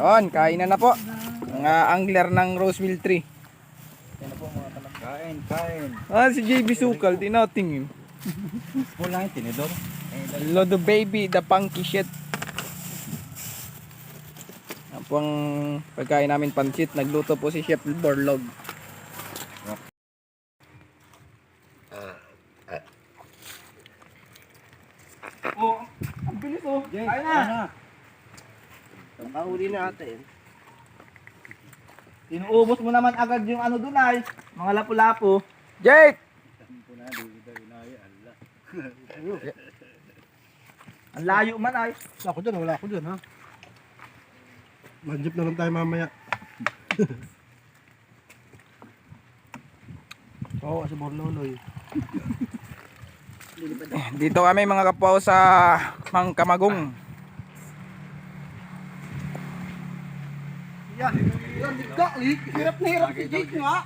Yun, kainan na po. Mga angler ng Roseville Tree. Yan na po mga kalam. Kain, kain. Ah, si JB Sukal, tinatingin. Wala yung tinidor. Lodo baby, the punky shit. Yan po ang pagkain namin pansit. Nagluto po si Chef Borlog. Oh, ang bilis oh. Jay, Kain kain na. na. Mahuli na natin. Inuubos mo naman agad yung ano dun ay. Mga lapu-lapu. Jake! Ang layo man ay. Wala ako dyan ha. Manjip na lang tayo mamaya. Oo, kasi Borloloy. Dito kami mga kapaw sa Mangkamagong. Yan, ka, hirap na hirap si Jake nga.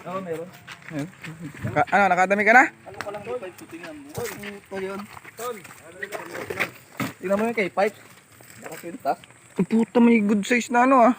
Oo, meron. Ano, nakadami ka na? Ano ko lang yung pipe ko, tingnan mo. Ito yun. Tingnan mo yung kay pipe. Nakasintas. Ang puta, may good size na ano ah.